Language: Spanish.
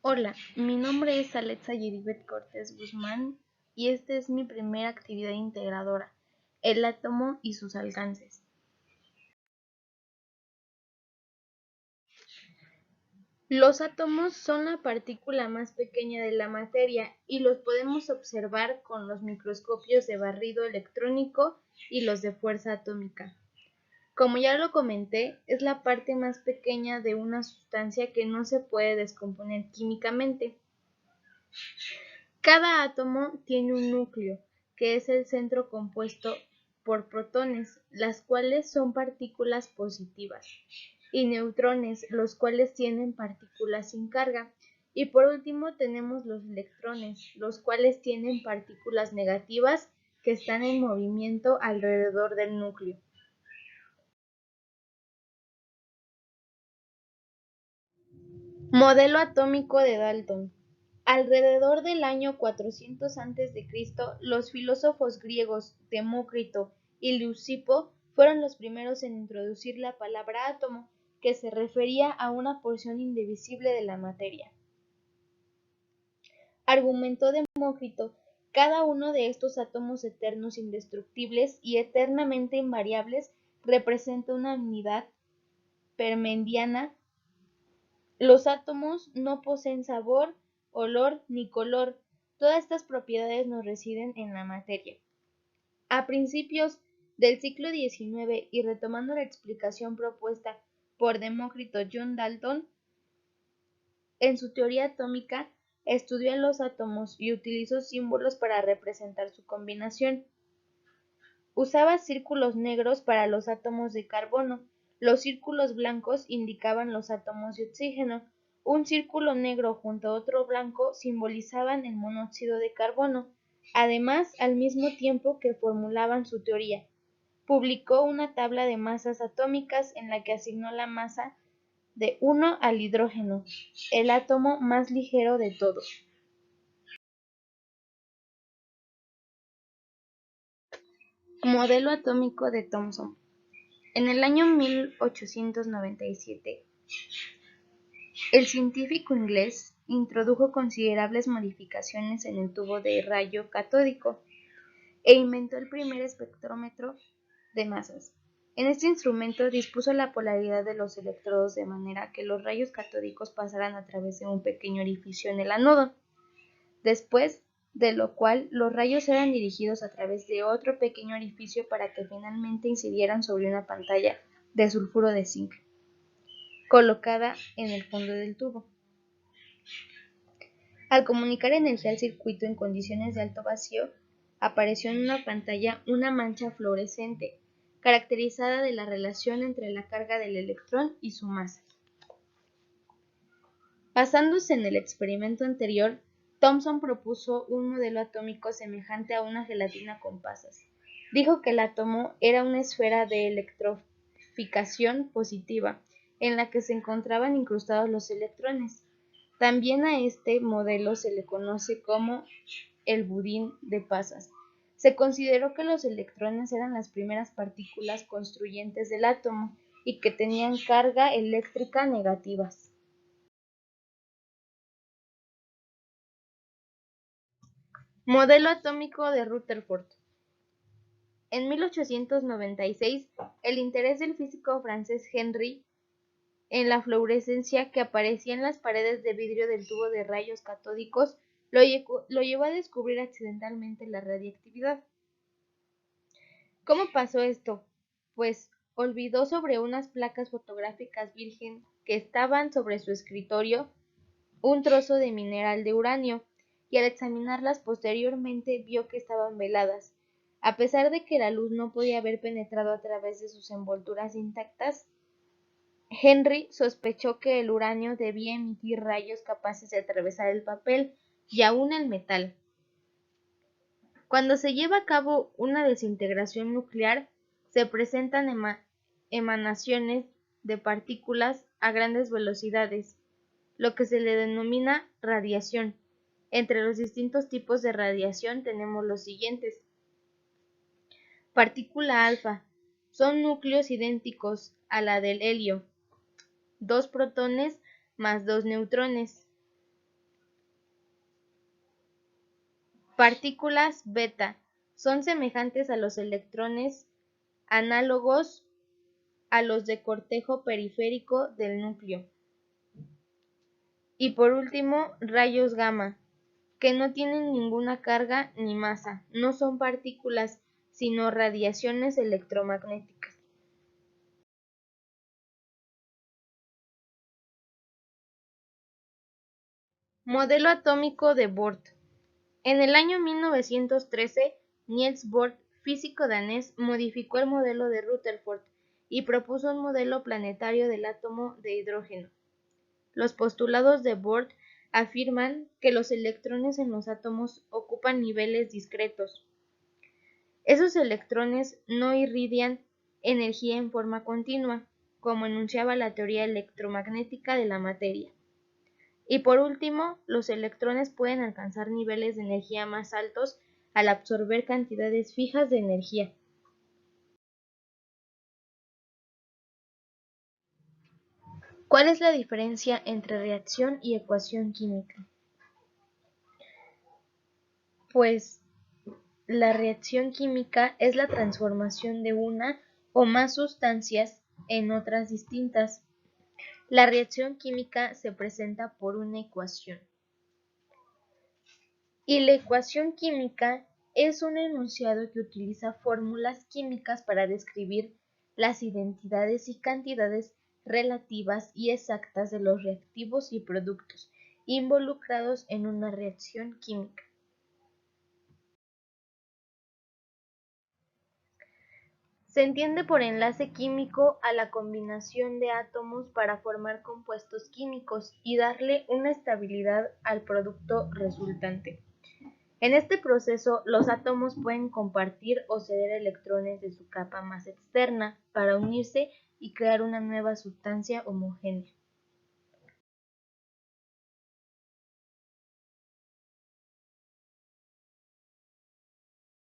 Hola, mi nombre es Alexa Yeribet Cortés Guzmán y esta es mi primera actividad integradora, el átomo y sus alcances. Los átomos son la partícula más pequeña de la materia y los podemos observar con los microscopios de barrido electrónico y los de fuerza atómica. Como ya lo comenté, es la parte más pequeña de una sustancia que no se puede descomponer químicamente. Cada átomo tiene un núcleo, que es el centro compuesto por protones, las cuales son partículas positivas, y neutrones, los cuales tienen partículas sin carga. Y por último tenemos los electrones, los cuales tienen partículas negativas que están en movimiento alrededor del núcleo. Modelo atómico de Dalton. Alrededor del año 400 a.C., los filósofos griegos Demócrito y Leucipo fueron los primeros en introducir la palabra átomo, que se refería a una porción indivisible de la materia. Argumentó Demócrito, cada uno de estos átomos eternos, indestructibles y eternamente invariables representa una unidad parmenidiana. Los átomos no poseen sabor, olor ni color. Todas estas propiedades no residen en la materia. A principios del siglo XIX, y retomando la explicación propuesta por Demócrito, John Dalton, en su teoría atómica, estudió los átomos y utilizó símbolos para representar su combinación. Usaba círculos negros para los átomos de carbono. Los círculos blancos indicaban los átomos de oxígeno. Un círculo negro junto a otro blanco simbolizaban el monóxido de carbono. Además, al mismo tiempo que formulaban su teoría, publicó una tabla de masas atómicas en la que asignó la masa de 1 al hidrógeno, el átomo más ligero de todos. Modelo atómico de Thomson. En el año 1897, el científico inglés introdujo considerables modificaciones en el tubo de rayo catódico e inventó el primer espectrómetro de masas. En este instrumento dispuso la polaridad de los electrodos de manera que los rayos catódicos pasaran a través de un pequeño orificio en el ánodo, después de lo cual los rayos eran dirigidos a través de otro pequeño orificio para que finalmente incidieran sobre una pantalla de sulfuro de zinc colocada en el fondo del tubo. Al comunicar energía al circuito en condiciones de alto vacío, apareció en una pantalla una mancha fluorescente, caracterizada de la relación entre la carga del electrón y su masa. Basándose en el experimento anterior, Thomson propuso un modelo atómico semejante a una gelatina con pasas. Dijo que el átomo era una esfera de electrificación positiva, en la que se encontraban incrustados los electrones. También a este modelo se le conoce como el budín de pasas. Se consideró que los electrones eran las primeras partículas constituyentes del átomo y que tenían carga eléctrica negativas. Modelo atómico de Rutherford. En 1896, el interés del físico francés Henry en la fluorescencia que aparecía en las paredes de vidrio del tubo de rayos catódicos lo llevó a descubrir accidentalmente la radiactividad. ¿Cómo pasó esto? Pues olvidó sobre unas placas fotográficas virgen que estaban sobre su escritorio un trozo de mineral de uranio, y al examinarlas posteriormente vio que estaban veladas. A pesar de que la luz no podía haber penetrado a través de sus envolturas intactas, Henry sospechó que el uranio debía emitir rayos capaces de atravesar el papel y aún el metal. Cuando se lleva a cabo una desintegración nuclear, se presentan emanaciones de partículas a grandes velocidades, lo que se le denomina radiación. Entre los distintos tipos de radiación tenemos los siguientes. Partícula alfa. Son núcleos idénticos a la del helio, 2 protones más 2 neutrones. Partículas beta son semejantes a los electrones, análogos a los de cortejo periférico del núcleo. Y por último, rayos gamma, que no tienen ninguna carga ni masa, no son partículas, sino radiaciones electromagnéticas. Modelo atómico de Bohr. En el año 1913, Niels Bohr, físico danés, modificó el modelo de Rutherford y propuso un modelo planetario del átomo de hidrógeno. Los postulados de Bohr afirman que los electrones en los átomos ocupan niveles discretos. Esos electrones no irradian energía en forma continua, como enunciaba la teoría electromagnética de la materia. Y por último, los electrones pueden alcanzar niveles de energía más altos al absorber cantidades fijas de energía. ¿Cuál es la diferencia entre reacción y ecuación química? Pues la reacción química es la transformación de una o más sustancias en otras distintas. La reacción química se presenta por una ecuación. Y la ecuación química es un enunciado que utiliza fórmulas químicas para describir las identidades y cantidades relativas y exactas de los reactivos y productos involucrados en una reacción química. Se entiende por enlace químico a la combinación de átomos para formar compuestos químicos y darle una estabilidad al producto resultante. En este proceso, los átomos pueden compartir o ceder electrones de su capa más externa para unirse y crear una nueva sustancia homogénea.